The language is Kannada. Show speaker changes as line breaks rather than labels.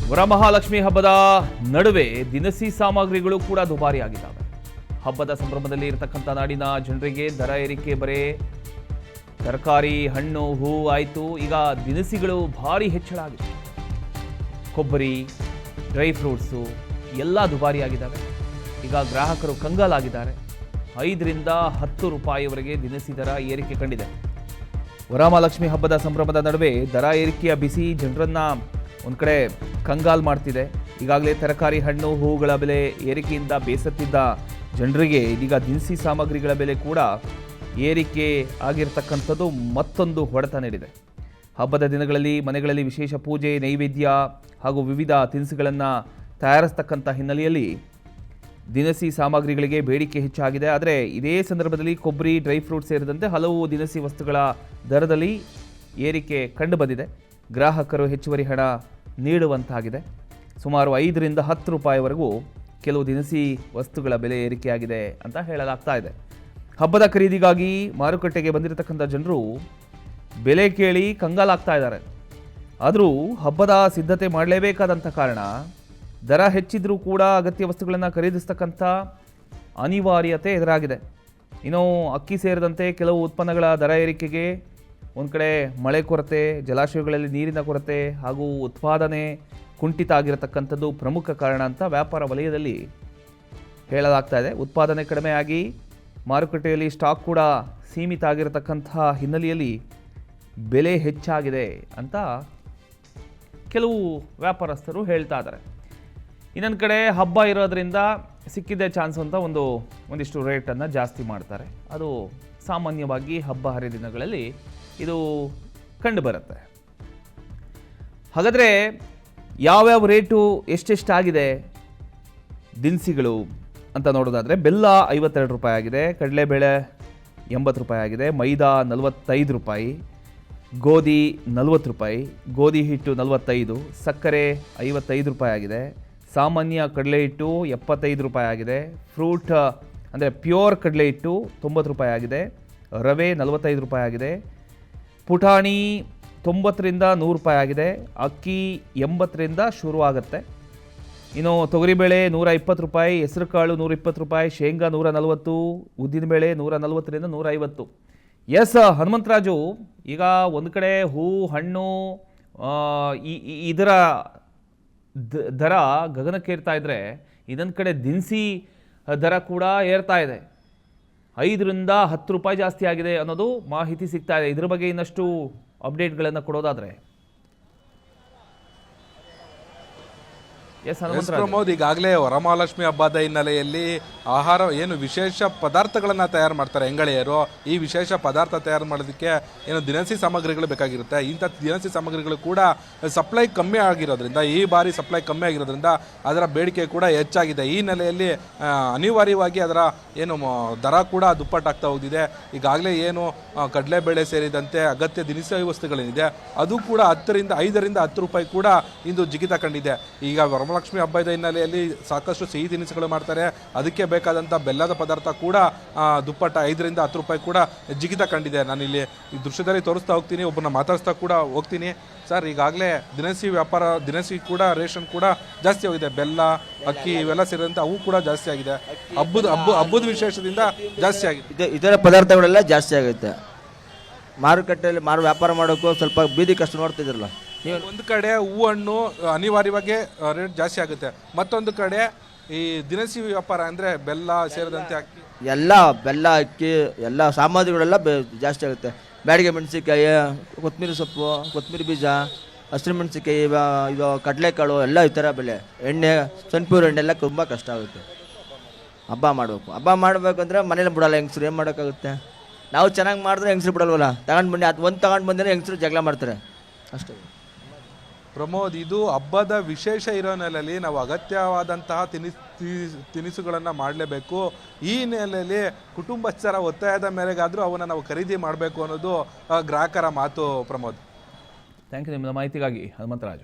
ವರಮಹಾಲಕ್ಷ್ಮಿ ಹಬ್ಬದ ನಡುವೆ ದಿನಸಿ ಸಾಮಗ್ರಿಗಳು ಕೂಡ ದುಬಾರಿಯಾಗಿದ್ದಾವೆ. ಹಬ್ಬದ ಸಂಭ್ರಮದಲ್ಲಿ ಇರತಕ್ಕಂಥ ನಾಡಿನ ಜನರಿಗೆ ದರ ಏರಿಕೆ ಬರೇ ತರಕಾರಿ, ಹಣ್ಣು, ಹೂವು ಆಯಿತು. ಈಗ ದಿನಸಿಗಳು ಭಾರಿ ಹೆಚ್ಚಳ ಆಗಿದೆ. ಕೊಬ್ಬರಿ, ಡ್ರೈ ಫ್ರೂಟ್ಸು ಎಲ್ಲ ದುಬಾರಿಯಾಗಿದ್ದಾವೆ. ಈಗ ಗ್ರಾಹಕರು ಕಂಗಾಲಾಗಿದ್ದಾರೆ. 5 ರಿಂದ 10 ರೂಪಾಯಿವರೆಗೆ ದಿನಸಿ ದರ ಏರಿಕೆ ಕಂಡಿದೆ. ವರಮಹಾಲಕ್ಷ್ಮಿ ಹಬ್ಬದ ಸಂಭ್ರಮದ ನಡುವೆ ದರ ಏರಿಕೆಯ ಬಿಸಿ ಜನರನ್ನ ಒಂದು ಕಡೆ ಕಂಗಾಲ್ ಮಾಡ್ತಿದೆ. ಈಗಾಗಲೇ ತರಕಾರಿ, ಹಣ್ಣು, ಹೂವುಗಳ ಬೆಲೆ ಏರಿಕೆಯಿಂದ ಬೇಸತ್ತಿದ್ದ ಜನರಿಗೆ ಇದೀಗ ದಿನಸಿ ಸಾಮಗ್ರಿಗಳ ಬೆಲೆ ಕೂಡ ಏರಿಕೆ ಆಗಿರ್ತಕ್ಕಂಥದ್ದು ಮತ್ತೊಂದು ಹೊಡೆತ ನೀಡಿದೆ. ಹಬ್ಬದ ದಿನಗಳಲ್ಲಿ ಮನೆಗಳಲ್ಲಿ ವಿಶೇಷ ಪೂಜೆ, ನೈವೇದ್ಯ ಹಾಗೂ ವಿವಿಧ ತಿನಿಸುಗಳನ್ನು ತಯಾರಿಸ್ತಕ್ಕಂಥ ಹಿನ್ನೆಲೆಯಲ್ಲಿ ದಿನಸಿ ಸಾಮಗ್ರಿಗಳಿಗೆ ಬೇಡಿಕೆ ಹೆಚ್ಚಾಗಿದೆ. ಆದರೆ ಇದೇ ಸಂದರ್ಭದಲ್ಲಿ ಕೊಬ್ಬರಿ, ಡ್ರೈ ಫ್ರೂಟ್ ಸೇರಿದಂತೆ ಹಲವು ದಿನಸಿ ವಸ್ತುಗಳ ದರದಲ್ಲಿ ಏರಿಕೆ ಕಂಡುಬಂದಿದೆ. ಗ್ರಾಹಕರು ಹೆಚ್ಚುವರಿ ಹಣ ನೀಡುವಂತಾಗಿದೆ. ಸುಮಾರು 5 ರಿಂದ 10 ರೂಪಾಯಿವರೆಗೂ ಕೆಲವು ದಿನಸಿ ವಸ್ತುಗಳ ಬೆಲೆ ಏರಿಕೆಯಾಗಿದೆ ಅಂತ ಹೇಳಲಾಗ್ತಾ ಇದೆ. ಹಬ್ಬದ ಖರೀದಿಗಾಗಿ ಮಾರುಕಟ್ಟೆಗೆ ಬಂದಿರತಕ್ಕಂಥ ಜನರು ಬೆಲೆ ಕೇಳಿ ಕಂಗಾಲಾಗ್ತಾ ಇದ್ದಾರೆ. ಆದರೂ ಹಬ್ಬದ ಸಿದ್ಧತೆ ಮಾಡಲೇಬೇಕಾದಂಥ ಕಾರಣ ದರ ಹೆಚ್ಚಿದ್ರೂ ಕೂಡ ಅಗತ್ಯ ವಸ್ತುಗಳನ್ನು ಖರೀದಿಸ್ತಕ್ಕಂಥ ಅನಿವಾರ್ಯತೆ ಎದುರಾಗಿದೆ. ಇನ್ನು ಅಕ್ಕಿ ಸೇರಿದಂತೆ ಕೆಲವು ಉತ್ಪನ್ನಗಳ ದರ ಏರಿಕೆಗೆ ಒಂದು ಕಡೆ ಮಳೆ ಕೊರತೆ, ಜಲಾಶಯಗಳಲ್ಲಿ ನೀರಿನ ಕೊರತೆ ಹಾಗೂ ಉತ್ಪಾದನೆ ಕುಂಠಿತ ಆಗಿರತಕ್ಕಂಥದ್ದು ಪ್ರಮುಖ ಕಾರಣ ಅಂತ ವ್ಯಾಪಾರ ವಲಯದಲ್ಲಿ ಹೇಳಲಾಗ್ತಾ ಇದೆ. ಉತ್ಪಾದನೆ ಕಡಿಮೆಯಾಗಿ ಮಾರುಕಟ್ಟೆಯಲ್ಲಿ ಸ್ಟಾಕ್ ಕೂಡ ಸೀಮಿತ ಆಗಿರತಕ್ಕಂಥ ಹಿನ್ನೆಲೆಯಲ್ಲಿ ಬೆಲೆ ಹೆಚ್ಚಾಗಿದೆ ಅಂತ ಕೆಲವು ವ್ಯಾಪಾರಸ್ಥರು ಹೇಳ್ತಾ ಇದ್ದಾರೆ. ಇನ್ನೊಂದು ಕಡೆ ಹಬ್ಬ ಇರೋದರಿಂದ ಸಿಕ್ಕಿದ್ದೇ ಚಾನ್ಸ್ ಅಂತ ಒಂದಿಷ್ಟು ರೇಟನ್ನು ಜಾಸ್ತಿ ಮಾಡ್ತಾರೆ. ಅದು ಸಾಮಾನ್ಯವಾಗಿ ಹಬ್ಬ ಹರಿದಿನಗಳಲ್ಲಿ ಇದು ಕಂಡುಬರುತ್ತೆ. ಹಾಗಾದರೆ ಯಾವ್ಯಾವ ರೇಟು ಎಷ್ಟೆಷ್ಟಾಗಿದೆ ದಿನಸಿಗಳು ಅಂತ ನೋಡೋದಾದರೆ, ಬೆಲ್ಲ 52 ರೂಪಾಯಿ ಆಗಿದೆ, ಕಡಲೆಬೇಳೆ 80 ರೂಪಾಯಿ ಆಗಿದೆ, ಮೈದಾ 45 ರೂಪಾಯಿ, ಗೋಧಿ 40 ರೂಪಾಯಿ, ಗೋಧಿ ಹಿಟ್ಟು 45, ಸಕ್ಕರೆ 55 ರೂಪಾಯಿ ಆಗಿದೆ, ಸಾಮಾನ್ಯ ಕಡಲೆ ಹಿಟ್ಟು 75 ರೂಪಾಯಿ ಆಗಿದೆ, ಫ್ರೂಟ್ ಅಂದರೆ ಪ್ಯೂರ್ ಕಡಲೆ ಹಿಟ್ಟು 90 ರೂಪಾಯಿ ಆಗಿದೆ, ರವೆ 45 ರೂಪಾಯಿ ಆಗಿದೆ, ಪುಟಾಣಿ 90 ರಿಂದ 100 ರೂಪಾಯಿ ಆಗಿದೆ, ಅಕ್ಕಿ 80 ರಿಂದ ಶುರುವಾಗುತ್ತೆ. ಇನ್ನು ತೊಗರಿಬೇಳೆ 120 ರೂಪಾಯಿ, ಹೆಸರುಕಾಳು 120 ರೂಪಾಯಿ, ಶೇಂಗಾ 140, ಉದ್ದಿನಬೇಳೆ 140 ರಿಂದ 150. ಎಸ್ ಹನುಮಂತರಾಜು, ಈಗ ಒಂದು ಕಡೆ ಹೂ, ಹಣ್ಣು ಇದರ ದರ ಗಗನಕ್ಕೇರ್ತಾ ಇದ್ರೆ, ಇನ್ನೊಂದು ಕಡೆ ದಿನಸಿ ದರ ಕೂಡ ಏರ್ತಾ ಇದೆ. 5 ರಿಂದ 10 ರೂಪಾಯಿ ಜಾಸ್ತಿ ಆಗಿದೆ ಅನ್ನೋದು ಮಾಹಿತಿ ಸಿಗ್ತಾ ಇದೆ. ಇದ್ರ ಬಗ್ಗೆ ಇನ್ನಷ್ಟು ಅಪ್ಡೇಟ್ಗಳನ್ನು ಕೊಡೋದಾದ್ರೆ
ಪ್ರಮೋದ್, ಈಗಾಗಲೇ ವರಮಹಾಲಕ್ಷ್ಮಿ ಹಬ್ಬದ ಹಿನ್ನೆಲೆಯಲ್ಲಿ ಆಹಾರ ಏನು ವಿಶೇಷ ಪದಾರ್ಥಗಳನ್ನು ತಯಾರು ಮಾಡ್ತಾರೆ ಹೆಂಗಳೆಯರು. ಈ ವಿಶೇಷ ಪದಾರ್ಥ ತಯಾರು ಮಾಡೋದಕ್ಕೆ ಏನು ದಿನಸಿ ಸಾಮಗ್ರಿಗಳು ಬೇಕಾಗಿರುತ್ತೆ. ಇಂಥ ದಿನಸಿ ಸಾಮಗ್ರಿಗಳು ಕೂಡ ಸಪ್ಲೈ ಕಮ್ಮಿ ಆಗಿರೋದ್ರಿಂದ, ಈ ಬಾರಿ ಸಪ್ಲೈ ಕಮ್ಮಿ ಆಗಿರೋದ್ರಿಂದ ಅದರ ಬೇಡಿಕೆ ಕೂಡ ಹೆಚ್ಚಾಗಿದೆ. ಈ ಹಿನ್ನೆಲೆಯಲ್ಲಿ ಅನಿವಾರ್ಯವಾಗಿ ಅದರ ಏನು ದರ ಕೂಡ ದುಪ್ಪಟ್ಟಾಗ್ತಾ ಹೋಗಿದೆ. ಈಗಾಗಲೇ ಏನು ಕಡಲೆಬೇಳೆ ಸೇರಿದಂತೆ ಅಗತ್ಯ ದಿನಸಿ ವಸ್ತುಗಳೇನಿದೆ ಅದು ಕೂಡ 5 ರಿಂದ 10 ರೂಪಾಯಿ ಕೂಡ ಇಂದು ಜಿಗಿತ ಕಂಡಿದೆ. ಈಗ ವರಮಹಾಲಕ್ಷ್ಮಿ ಹಬ್ಬದ ಹಿನ್ನೆಲೆಯಲ್ಲಿ ಸಾಕಷ್ಟು ಸಿಹಿ ತಿನಿಸುಗಳು ಮಾಡ್ತಾರೆ. ಅದಕ್ಕೆ ಬೇಕಾದಂಥ ಬೆಲ್ಲದ ಪದಾರ್ಥ ಕೂಡ ದುಪ್ಪಟ್ಟ 5 ರಿಂದ 10 ರೂಪಾಯಿ ಕೂಡ ಜಿಗಿತ ಕಂಡಿದೆ. ನಾನಿಲ್ಲಿ ಈ ದೃಶ್ಯದಲ್ಲಿ ತೋರಿಸ್ತಾ ಹೋಗ್ತೀನಿ, ಒಬ್ಬರನ್ನ ಮಾತಾಡಿಸ್ತಾ ಕೂಡ ಹೋಗ್ತೀನಿ. ಸರ್, ಈಗಾಗಲೇ ದಿನಸಿ ಕೂಡ ರೇಷನ್ ಕೂಡ ಜಾಸ್ತಿ ಹೋಗಿದೆ. ಬೆಲ್ಲ, ಅಕ್ಕಿ ಇವೆಲ್ಲ ಸೇರಿದಂತೆ ಅವು ಕೂಡ ಜಾಸ್ತಿ ಆಗಿದೆ. ಹಬ್ಬದ ವಿಶೇಷದಿಂದ ಜಾಸ್ತಿ ಆಗಿದೆ.
ಇತರ ಪದಾರ್ಥಗಳೆಲ್ಲ ಜಾಸ್ತಿ ಆಗುತ್ತೆ. ಮಾರುಕಟ್ಟೆಯಲ್ಲಿ ವ್ಯಾಪಾರ ಮಾಡೋಕ್ಕೂ ಸ್ವಲ್ಪ ಬೀದಿ ಕಷ್ಟ ನೋಡ್ತಿದ್ರಲ್ಲ.
ಒಂದು ಕಡೆ ಹೂ, ಹಣ್ಣು ಅನಿವಾರ್ಯವಾಗಿ ರೇಟ್ ಜಾಸ್ತಿ ಆಗುತ್ತೆ. ಮತ್ತೊಂದು ಕಡೆ ಈ ದಿನಸಿ ವ್ಯಾಪಾರ ಅಂದರೆ ಬೆಲ್ಲ ಸೇರಿದಂತೆ ಅಕ್ಕಿ
ಬೆಲ್ಲ, ಅಕ್ಕಿ ಎಲ್ಲ ಸಾಮಗ್ರಿಗಳೆಲ್ಲ ಜಾಸ್ತಿ ಆಗುತ್ತೆ. ಬ್ಯಾಡಿಗೆ ಮೆಣಸಿನ್ಕಾಯಿ, ಕೊತ್ತಂಬರಿ ಸೊಪ್ಪು, ಕೊತ್ತಂಬರಿ ಬೀಜ, ಹಸಿರು ಮೆಣಸಿನ್ಕಾಯಿ, ಇದು ಕಡಲೆಕಾಳು ಎಲ್ಲ ಈ ಥರ ಬೆಲೆ. ಎಣ್ಣೆ, ಸನ್ಪ್ಯೂರ್ ಎಣ್ಣೆ ಎಲ್ಲ ತುಂಬ ಕಷ್ಟ ಆಗುತ್ತೆ. ಹಬ್ಬ ಮಾಡಬೇಕಂದ್ರೆ ಮನೇಲಿ ಬಿಡಲ್ಲ ಹೆಂಗಸ್ರು. ಏನು ಮಾಡೋಕ್ಕಾಗುತ್ತೆ? ನಾವು ಚೆನ್ನಾಗಿ ಮಾಡಿದ್ರೆ ಹೆಂಗಸ್ರು ಬಿಡಲ್ವಲ್ಲ. ತಗೊಂಡು ಬನ್ನಿ, ಅದು ಒಂದು ತಗೊಂಡು ಬಂದರೆ ಹೆಂಗಸ್ರು ಜಗಳ ಮಾಡ್ತಾರೆ ಅಷ್ಟೇ.
ಪ್ರಮೋದ್, ಇದು ಹಬ್ಬದ ವಿಶೇಷ ಇರೋ ನೆಲೆಯಲ್ಲಿ ನಾವು ಅಗತ್ಯವಾದಂತಹ ತಿನಿಸುಗಳನ್ನು ಮಾಡಲೇಬೇಕು. ಈ ನೆಲೆಯಲ್ಲಿ ಕುಟುಂಬಸ್ಥರ ಒತ್ತಾಯದ ಮೇರೆಗಾದರೂ ಅವನ್ನು ನಾವು ಖರೀದಿ ಮಾಡಬೇಕು ಅನ್ನೋದು ಗ್ರಾಹಕರ ಮಾತು. ಪ್ರಮೋದ್,
ಥ್ಯಾಂಕ್ ಯು ನಿಮ್ಮದ ಮಾಹಿತಿಗಾಗಿ ಹನುಮಂತರಾಜು.